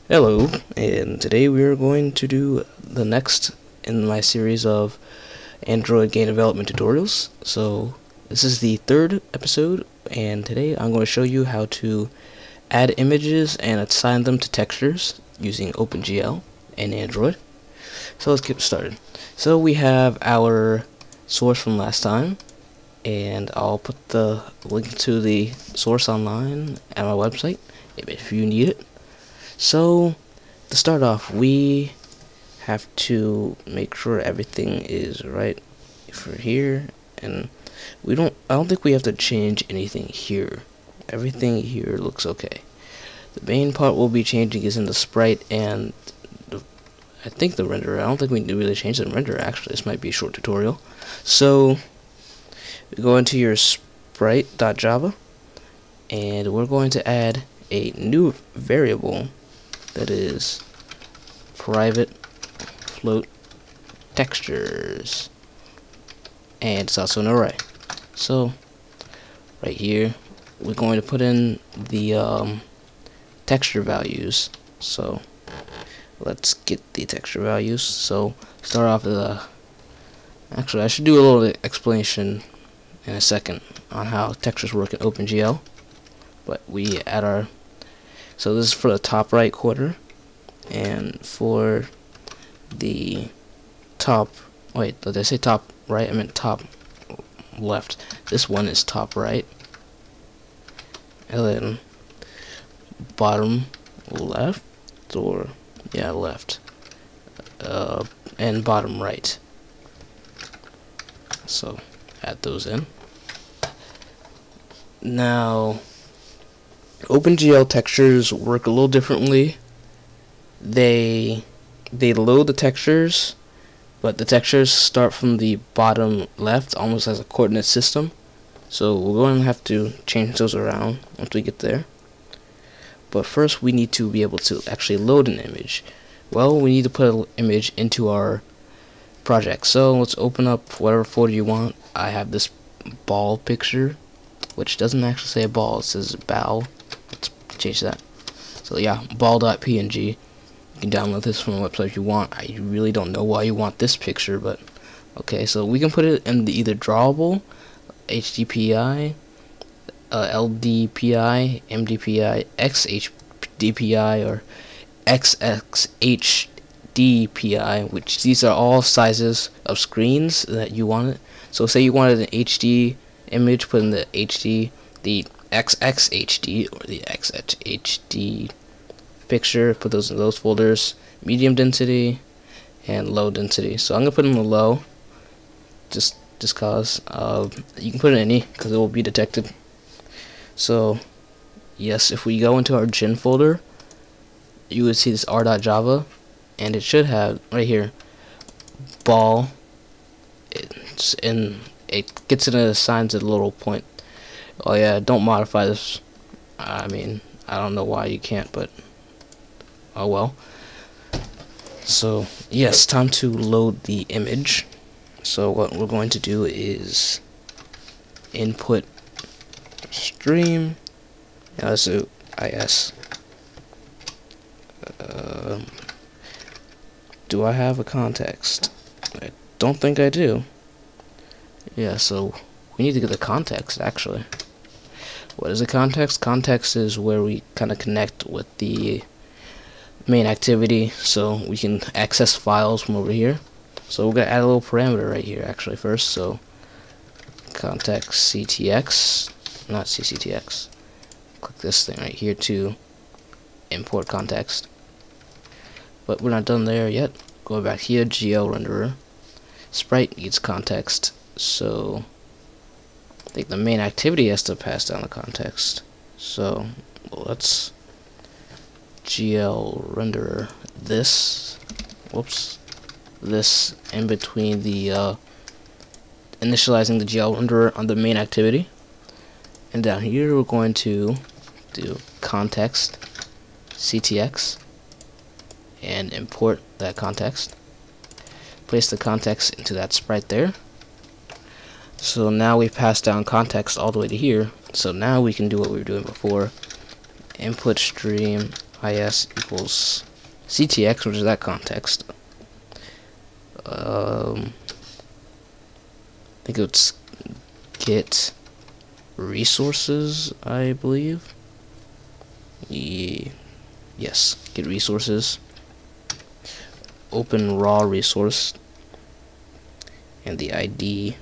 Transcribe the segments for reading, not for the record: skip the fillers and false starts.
Hello, and today we are going to do the next in my series of Android game development tutorials. So this is the third episode, and today I'm going to show you how to add images and assign them to textures using OpenGL and Android. So let's get started. So we have our source from last time, and I'll put the link to the source online at my website if you need it. So to start off, we have to make sure everything is right for here, and I don't think we have to change anything here. Everything here looks okay. The main part we'll be changing is in the sprite and I think the renderer. I don't think we need to really change the renderer, actually. This might be a short tutorial. So go into your sprite.java, and we're going to add a new variable that is private float textures, and it's also an array. So right here we're going to put in the texture values. So let's get the texture values. So start off with actually I should do a little explanation in a second on how textures work in OpenGL, but we add so this is for the top right quarter, and for the top, wait, did I say top right? I meant top left. This one is top right, and then bottom left, or yeah, left, and bottom right. So add those in. Now OpenGL textures work a little differently. They load the textures, but the textures start from the bottom left, almost as a coordinate system. So we're going to have to change those around once we get there. But first we need to be able to actually load an image. Well, we need to put an image into our project. So let's open up whatever folder you want. I have this ball picture, which doesn't actually say ball, it says bow. Let's change that. So yeah, ball.png. You can download this from a website if you want. I really don't know why you want this picture, but okay. So we can put it in the either drawable, HDPI, LDPI, MDPI, XHDPI, or XXHDPI, which these are all sizes of screens that you want it. So say you wanted an HD image, put in the HD, the XXHD or the XHD picture, put those in those folders, medium density and low density. So I'm gonna put in the low, just cause you can put in any because it will be detected. So yes, if we go into our gen folder, you would see this r.java, and it should have right here ball. It gets it and assigns it a little point. Oh yeah, don't modify this. I mean, I don't know why you can't, but oh well. So yes, time to load the image. So what we're going to do is input stream. Now let's do is. Do I have a context? I don't think I do. Yeah, so we need to get the context, actually. What is a context? Context is where we kind of connect with the main activity, so we can access files from over here. So we're going to add a little parameter right here, actually, first. So context ctx, not cctx. Click this thing right here to import context. But we're not done there yet. Go back here, GL renderer. Sprite needs context, so I think the main activity has to pass down the context. So let's GL renderer this, this in between the initializing the GL renderer on the main activity, and down here we're going to do context ctx and import that context. Place the context into that sprite there. So now we've passed down context all the way to here. So now we can do what we were doing before. Input stream is equals CTX, which is that context. I think it's get resources, I believe. Yes, get resources. Open raw resource and the ID.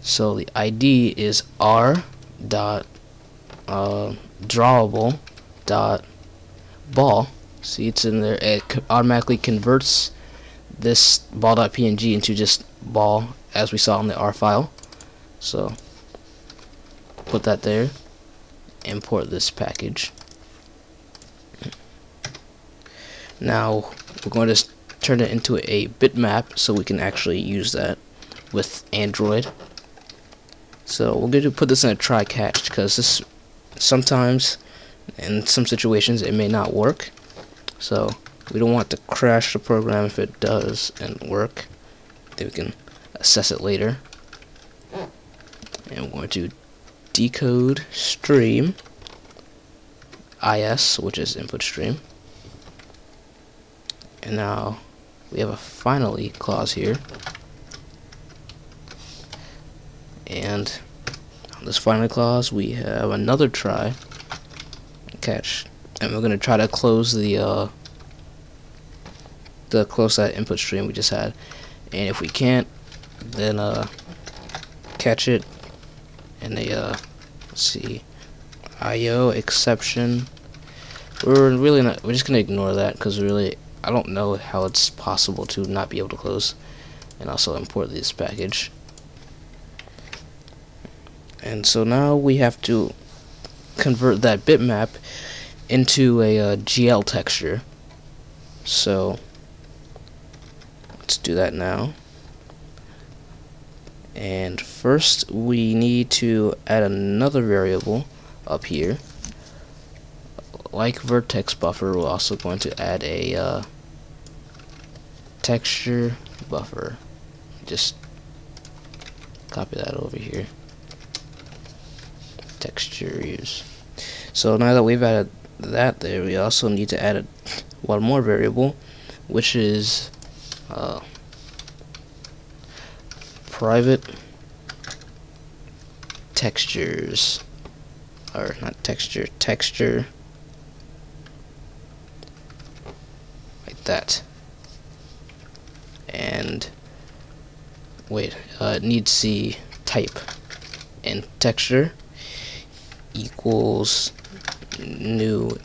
So the ID is r dot drawable dot ball. See, it's in there. It automatically converts this ball.png into just ball, as we saw in the R file. So put that there. Import this package. Now we're going to turn it into a bitmap so we can actually use that with Android. So we're going to put this in a try catch, because this sometimes in some situations it may not work. So we don't want to crash the program if it does and work. Then we can assess it later. And we're going to decode stream is, which is input stream. And now we have a finally clause here. And on this finally clause we have another try catch, and we're going to try to close the close that input stream we just had. And if we can't, then catch it in a let's see, IO exception. We're just gonna ignore that, because really I don't know how it's possible to not be able to close. And also import this package. And so now we have to convert that bitmap into a GL texture. So let's do that now. And first we need to add another variable up here. Like vertex buffer, we're also going to add a texture buffer. Just copy that over here. Textures. So now that we've added that there, we also need to add one more variable, which is private textures, or not texture, texture, like that. And wait, it needs the type, and texture equals new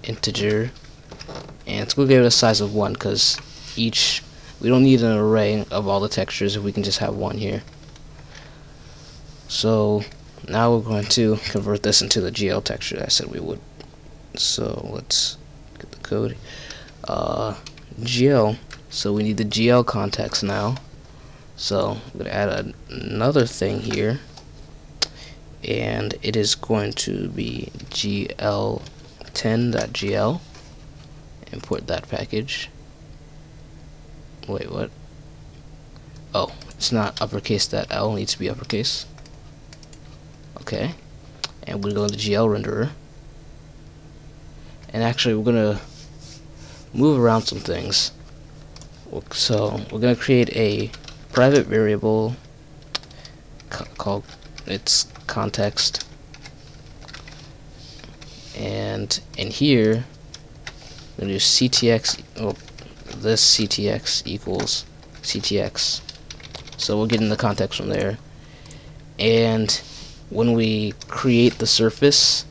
integer, and it's going to give it a size of 1, because we don't need an array of all the textures if we can just have one here. So now we're going to convert this into the GL texture that I said we would. So let's get the code. GL, so we need the GL context now. So I'm going to add another thing here, and it is going to be gl10.gl. Import that package. Wait, what? Oh, it's not uppercase. That L needs to be uppercase. Okay, and we're going to GL renderer, and actually we're gonna move around some things. So we're gonna create a private variable called its context, and in here we're gonna do CTX. Oh, this CTX equals CTX. So we're getting the context from there. And when we create the surface,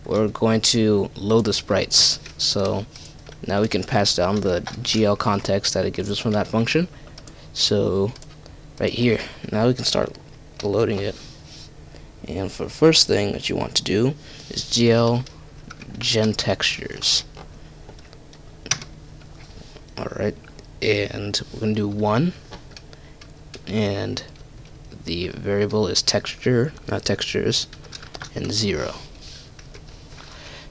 we're going to load the sprites. So now we can pass down the GL context that it gives us from that function. So right here, now we can start loading it. And for the first thing that you want to do is GL gen textures. Alright, and we're going to do 1, and the variable is texture, not textures, and 0.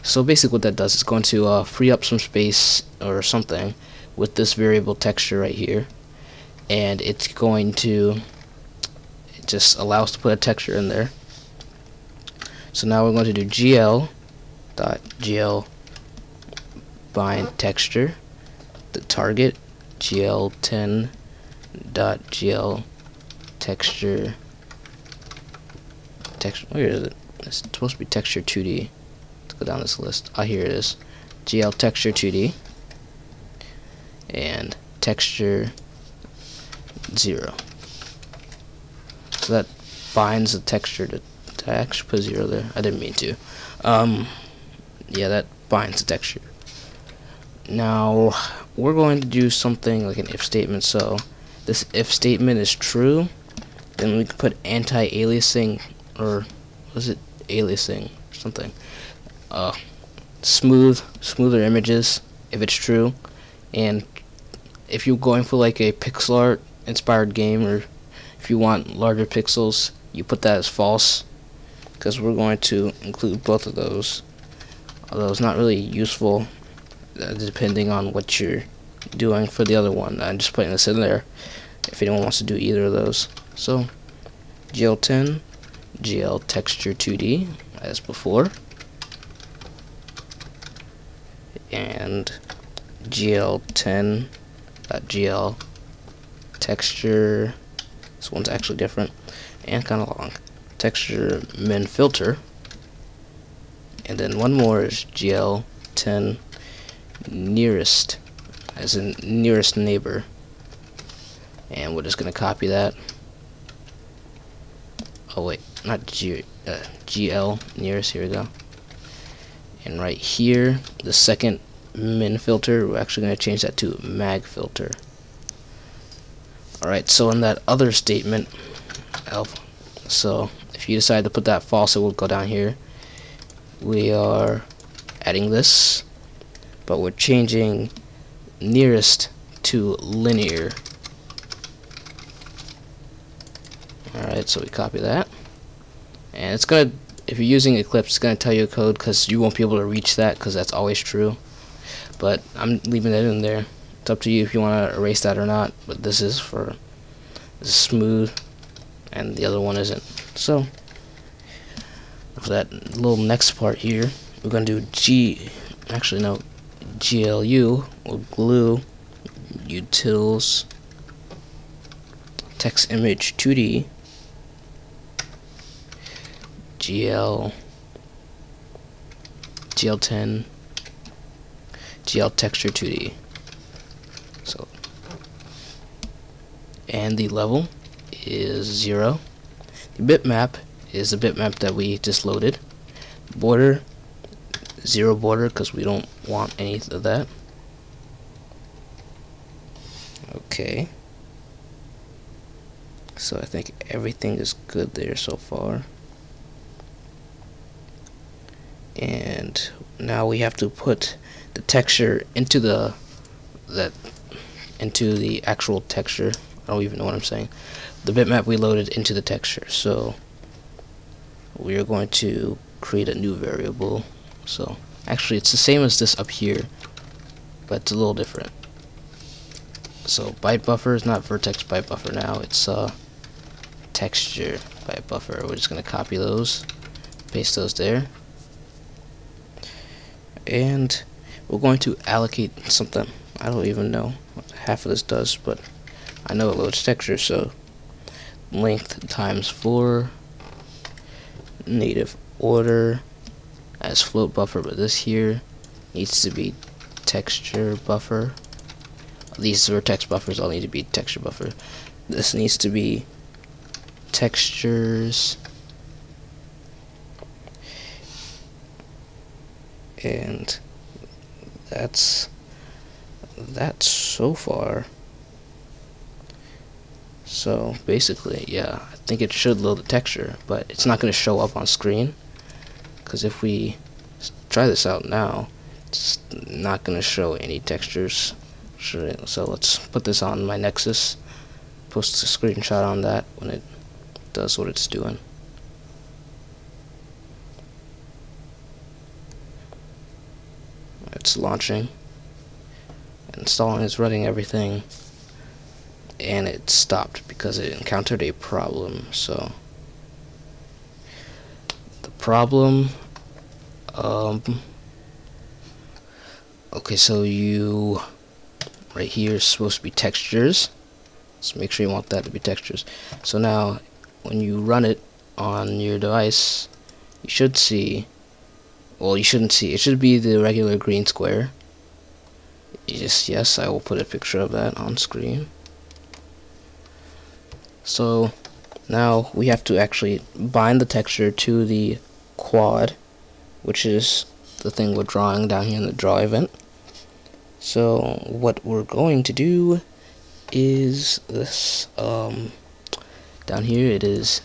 So basically what that does is going to free up some space or something with this variable texture right here, and it's going to just allow us to put a texture in there. So now we're going to do GL dot gl bind texture, the target gl10 dot gl texture where is it? It's supposed to be texture 2D. Let's go down this list. Ah, here it is. GL texture 2D and texture 0. So that binds the texture to I actually put 0 there. I didn't mean to. Yeah, that binds the texture. Now we're going to do something like an if statement. So this if statement is true, then we can put anti-aliasing, or was it aliasing or something? Smoother images if it's true, and if you're going for like a pixel art inspired game, or if you want larger pixels, you put that as false, because we're going to include both of those. Although it's not really useful depending on what you're doing for the other one. I'm just putting this in there if anyone wants to do either of those. So GL10 GL texture 2D as before, and GL10.gl texture, this one's actually different and kind of long, texture min filter, and then one more is GL10 nearest, as in nearest neighbor, and we're just going to copy that. Oh wait, not GL nearest, here we go. And right here, the second min filter, we're actually going to change that to mag filter. Alright, so in that other statement, so if you decide to put that false, it will go down here. We are adding this, but we're changing nearest to linear. Alright, so we copy that, and it's gonna, if you're using Eclipse, it's gonna tell you a code, because you won't be able to reach that, because that's always true. But I'm leaving that in there. It's up to you if you want to erase that or not. But this is for smooth, and the other one isn't. So for that little next part here, we're gonna do GLU or glue utils text image 2D GL10 GL texture 2D. So, and the level is 0. The bitmap is the bitmap that we just loaded. Border, 0 border, because we don't want any of that. Okay. So I think everything is good there so far. And now we have to put the texture into the actual texture. I don't even know what I'm saying. The bitmap we loaded into the texture. So we are going to create a new variable. So actually it's the same as this up here, but it's a little different. So byte buffer is not vertex byte buffer now, it's texture byte buffer. We're just going to copy those, paste those there, and we're going to allocate something. I don't even know what half of this does, but I know it loads texture. So length times 4, native order as float buffer, but this here needs to be texture buffer. These vertex buffers all need to be texture buffer. This needs to be textures, and that's so far. So basically, yeah, I think it should load the texture, but it's not going to show up on screen, because if we try this out now, it's not going to show any textures. So let's put this on my Nexus, post a screenshot on that when it does what it's doing. It's launching, installing is running everything, and it stopped because it encountered a problem. So the problem Okay, so you right here is supposed to be textures. So make sure you want that to be textures. So now when you run it on your device, you should see, well, you shouldn't see, it should be the regular green square. Yes, I will put a picture of that on screen. So now we have to actually bind the texture to the quad, which is the thing we're drawing down here in the draw event. So what we're going to do is this, down here it is,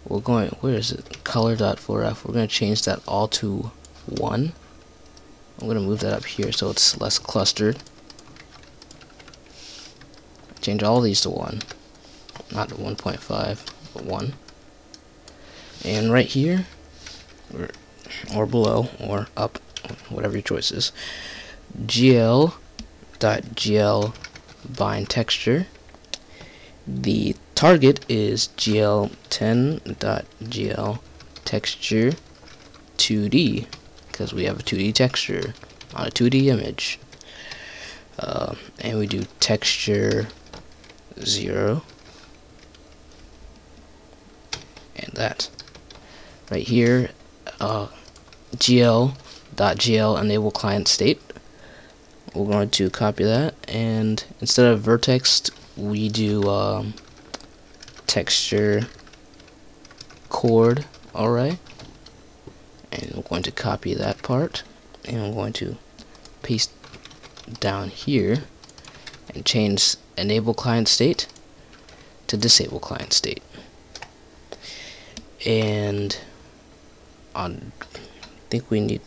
where is it, color.4f, we're going to change that all to 1. I'm going to move that up here so it's less clustered. Change all these to 1, not to 1.5, but 1. And right here, or below, or up, whatever your choice is, gl.gl bind texture. The target is gl10.gl texture 2D, because we have a 2D texture on a 2D image. And we do texture 0 and that. Right here, gl.gl enable client state. We're going to copy that, and instead of vertex we do texture chord. Alright, and we're going to copy that part, and I'm going to paste down here and change enable client state to disable client state. And I think we need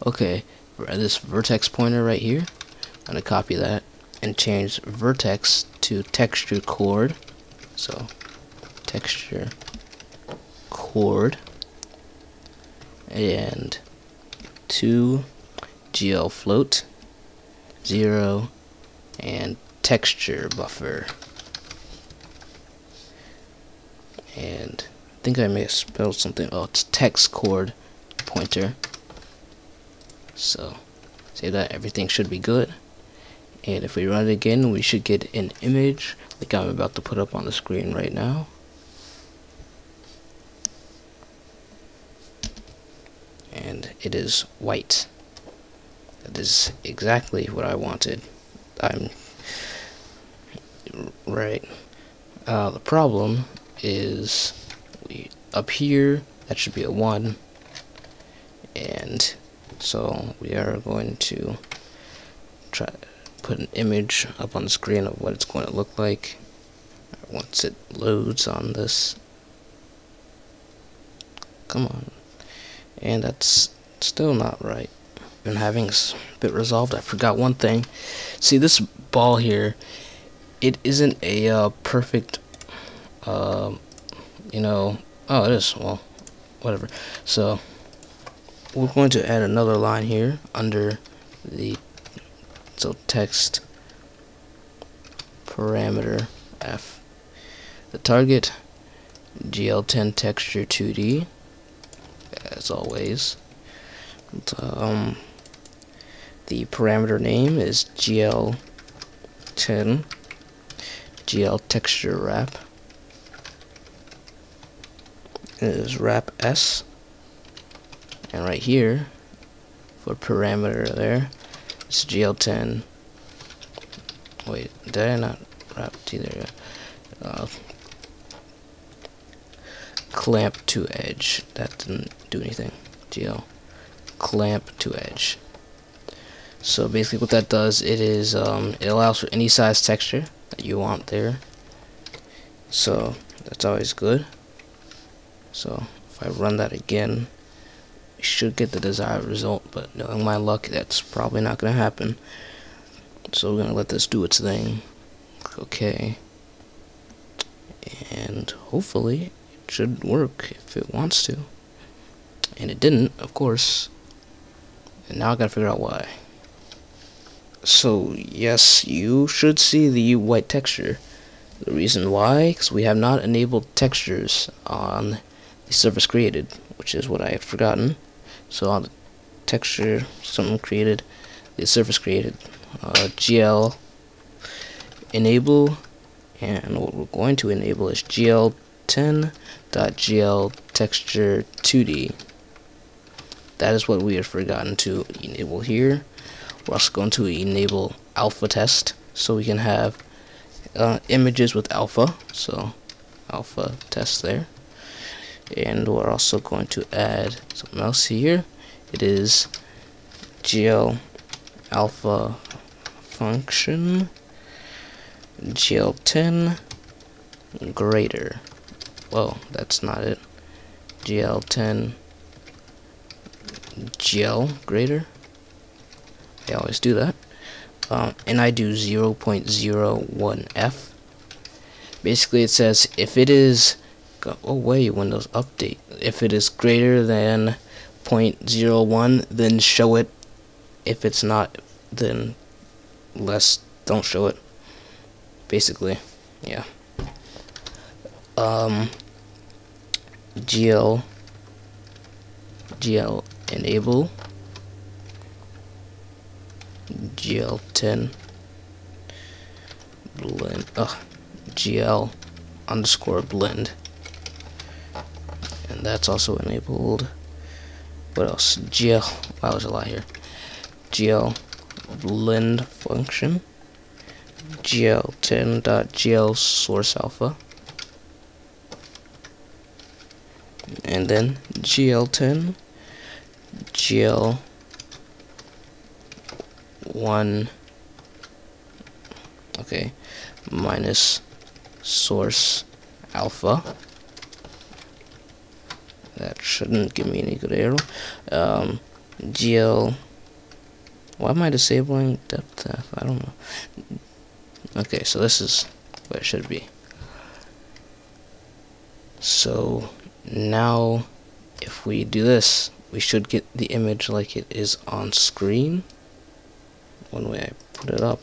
okay, this vertex pointer right here, I'm going to copy that and change vertex to texture chord. So texture chord, and 2 gl float 0 and texture buffer. And I think I may have spelled something. Oh, it's text chord pointer. So say that, everything should be good. And if we run it again, we should get an image like I'm about to put up on the screen right now. And it is white. That is exactly what I wanted. Right. The problem is up here that should be a 1, and so we are going to try to put an image up on the screen of what it's going to look like once it loads on this. Come on. And that's still not right. Been having a bit resolved. I forgot one thing. See, this ball here, it isn't a perfect you know, oh, it is, well, whatever. So we're going to add another line here under the text parameter f. The target gl10 texture 2D, as always. The parameter name is gl10 gl texture wrap. It is wrap s, and right here for parameter there it's gl10. Wait, did I not wrap either? Clamp to edge. That didn't do anything. gl clamp to edge. So basically what that does, it is it allows for any size texture that you want there. So that's always good. So if I run that again, we should get the desired result, but knowing my luck, that's probably not going to happen. So we're going to let this do its thing. Okay. And hopefully it should work if it wants to. And it didn't, of course. And now I gotta figure out why. So yes, you should see the white texture. The reason why, because we have not enabled textures on the surface created, which is what I had forgotten. So on the texture, something created, the surface created, GL enable, and what we're going to enable is GL10.GL texture 2D. That is what we have forgotten to enable here. We're also going to enable alpha test, so we can have images with alpha. So alpha test there. And we're also going to add something else here. It is GL alpha function GL10 greater. Well, that's not it. GL10 GL greater. I always do that. And I do 0.01f. Basically, it says if it is, oh wait, Windows Update. If it is greater than 0.01, then show it. If it's not, then don't show it. Basically, yeah. GL enable GL10 blend GL underscore blend, and that's also enabled. What else? GL, wow, there's a lot here. GL blend function GL10.GL source alpha, and then GL10 GL1 minus source alpha. That shouldn't give me any good arrow. GL, why am I disabling depth F? I don't know. Okay, so this is what it should be. So now if we do this, we should get the image like it is on screen when I put it up.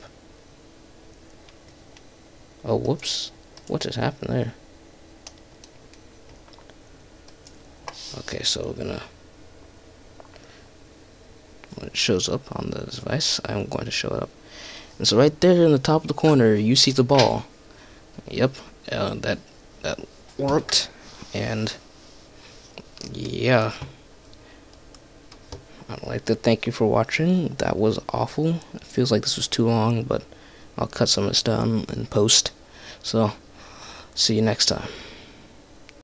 Oh, whoops. What just happened there? Okay, so we're gonna, when it shows up on the device, I'm going to show it up. And so right there in the top of the corner, you see the ball. Yep, that worked. And yeah, I'd like to thank you for watching. That was awful. It feels like this was too long, but I'll cut some of this down in post. So, see you next time.